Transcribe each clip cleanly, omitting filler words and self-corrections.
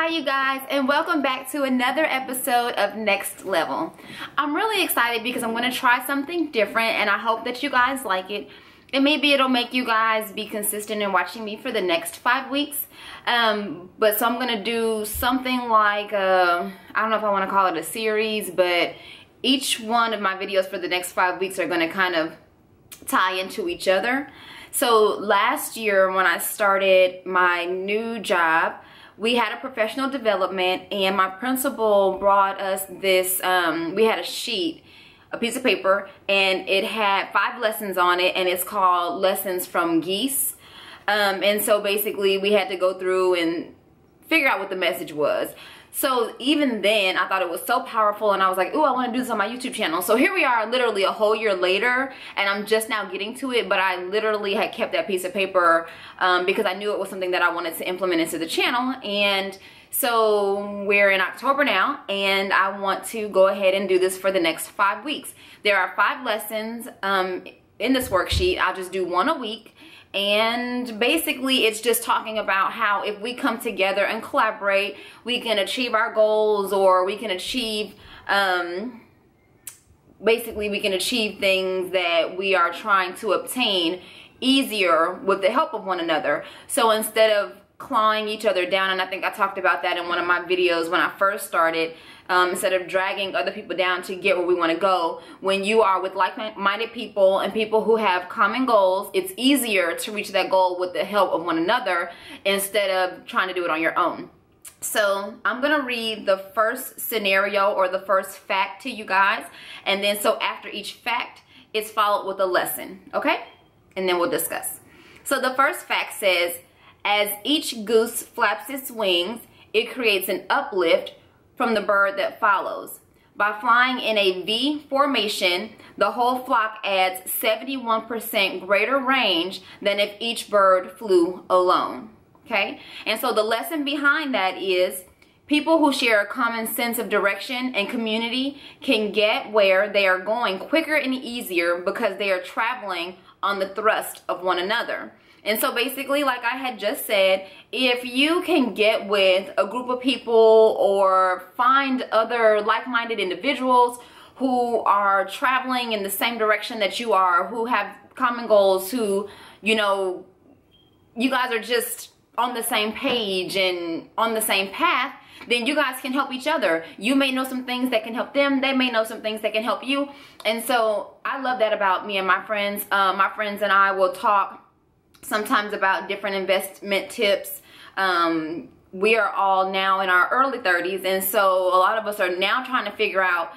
Hi you guys, and welcome back to another episode of Next Level. I'm really excited because I'm going to try something different and I hope that you guys like it. And maybe it'll make you guys be consistent in watching me for the next 5 weeks. So I'm going to do something like, I don't know if I want to call it a series, but each one of my videos for the next 5 weeks are going to kind of tie into each other. So last year when I started my new job, we had a professional development and my principal brought us this, we had a sheet, a piece of paper, and it had 5 lessons on it, and it's called Lessons from Geese. And so basically we had to go through and figure out what the message was. So even then, I thought it was so powerful, and I was like, ooh, I want to do this on my YouTube channel. So here we are literally a whole year later, and I'm just now getting to it, but I literally had kept that piece of paper because I knew it was something that I wanted to implement into the channel. And so we're in October now, and I want to go ahead and do this for the next 5 weeks. There are 5 lessons in this worksheet. I'll just do 1 a week. And basically it's just talking about how if we come together and collaborate, we can achieve our goals, or we can achieve, basically we can achieve things that we are trying to obtain easier with the help of one another. So instead of clawing each other down, and I think I talked about that in one of my videos when I first started, instead of dragging other people down to get where we want to go, when you are with like-minded people and people who have common goals, it's easier to reach that goal with the help of one another instead of trying to do it on your own. So I'm going to read the first scenario or the first fact to you guys, and then so after each fact, it's followed with a lesson, okay? And then we'll discuss. So the first fact says, as each goose flaps its wings, it creates an uplift from the bird that follows. By flying in a V formation, the whole flock adds 71% greater range than if each bird flew alone. Okay? And so the lesson behind that is people who share a common sense of direction and community can get where they are going quicker and easier because they are traveling on the thrust of one another. And so basically, like I had just said, if you can get with a group of people or find other like-minded individuals who are traveling in the same direction that you are, who have common goals, who, you know, you guys are just on the same page and on the same path, then you guys can help each other. You may know some things that can help them. They may know some things that can help you. And so I love that about me and my friends. My friends and I will talk sometimes about different investment tips. We are all now in our early 30s, and so a lot of us are now trying to figure out,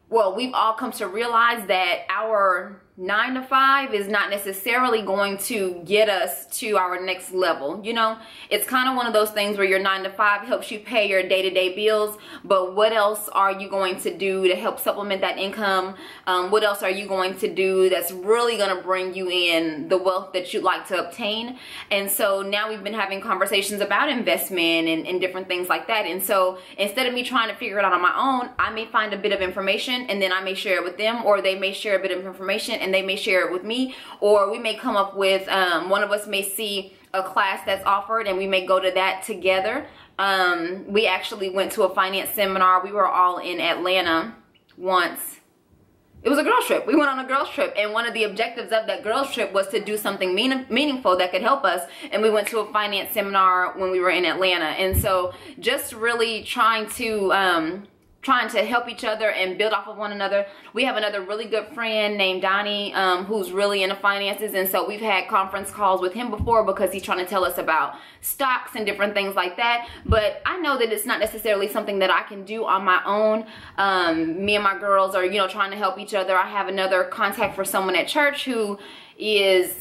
well, we've all come to realize that our 9 to 5 is not necessarily going to get us to our next level. You know, it's kind of one of those things where your 9 to 5 helps you pay your day-to-day bills, but what else are you going to do to help supplement that income? What else are you going to do that's really going to bring you in the wealth that you'd like to obtain? And so now we've been having conversations about investment and different things like that. And so instead of me trying to figure it out on my own, I may find a bit of information and then I may share it with them, or they may share a bit of information and they may share it with me, or we may come up with, one of us may see a class that's offered and we may go to that together. We actually went to a finance seminar. We were all in Atlanta once. It was a girls trip. We went on a girls trip, and one of the objectives of that girls trip was to do something meaningful that could help us. And we went to a finance seminar when we were in Atlanta. And so just really trying to help each other and build off of one another. We have another really good friend named Donnie who's really into finances, and so we've had conference calls with him before because he's trying to tell us about stocks and different things like that. But I know that it's not necessarily something that I can do on my own. Me and my girls are, you know, trying to help each other. I have another contact for someone at church who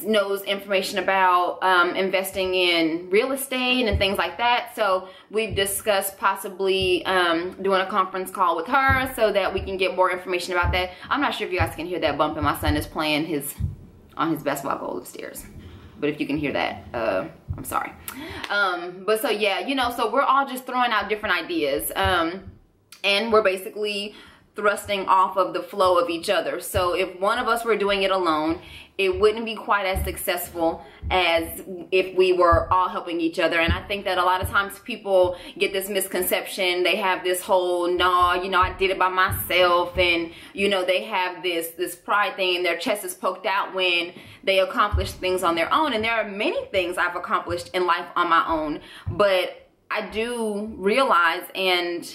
knows information about investing in real estate and things like that. So we've discussed possibly doing a conference call with her so that we can get more information about that. I'm not sure if you guys can hear that bumping. My son is playing on his basketball goal upstairs. But if you can hear that, I'm sorry. But so yeah, you know, so we're all just throwing out different ideas. And we're basically thrusting off of the flow of each other. So if one of us were doing it alone, it wouldn't be quite as successful as if we were all helping each other. And I think that a lot of times people get this misconception. They have this whole, no, you know, I did it by myself, and you know, they have this pride thing, and their chest is poked out when they accomplish things on their own. And there are many things I've accomplished in life on my own, but I do realize, and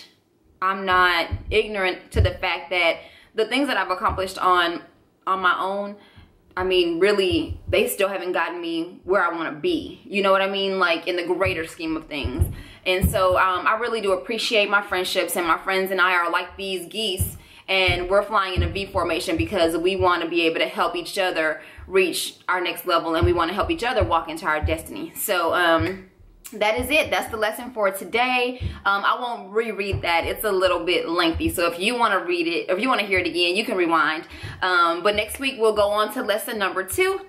I'm not ignorant to the fact that the things that I've accomplished on my own, I mean, really, they still haven't gotten me where I want to be. You know what I mean? Like, in the greater scheme of things. And so I really do appreciate my friendships, and my friends and I are like these geese, and we're flying in a V formation because we want to be able to help each other reach our next level, and we want to help each other walk into our destiny. So that is it. That's the lesson for today. I won't reread that. It's a little bit lengthy. So if you want to read it, if you want to hear it again, you can rewind. But next week we'll go on to lesson number 2.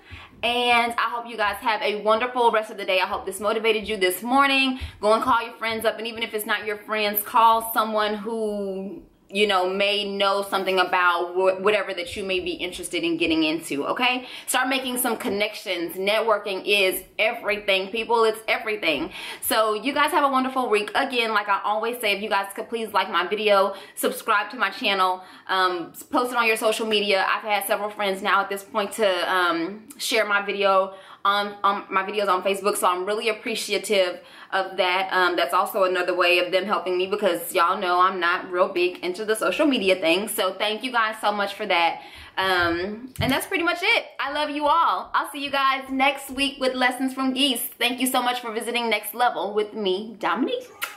And I hope you guys have a wonderful rest of the day. I hope this motivated you this morning. Go and call your friends up. And even if it's not your friends, call someone who, you know, may know something about whatever that you may be interested in getting into, okay? Start making some connections. Networking is everything, people. It's everything. So you guys have a wonderful week. Again, like I always say, if you guys could please like my video, subscribe to my channel, post it on your social media. I've had several friends now at this point to share my video on my videos on Facebook, so I'm really appreciative of that. That's also another way of them helping me, because y'all know I'm not real big into the social media thing. So thank you guys so much for that. And that's pretty much it. I love you all. I'll see you guys next week with Lessons from Geese. Thank you so much for visiting Next Level with me, Dominique.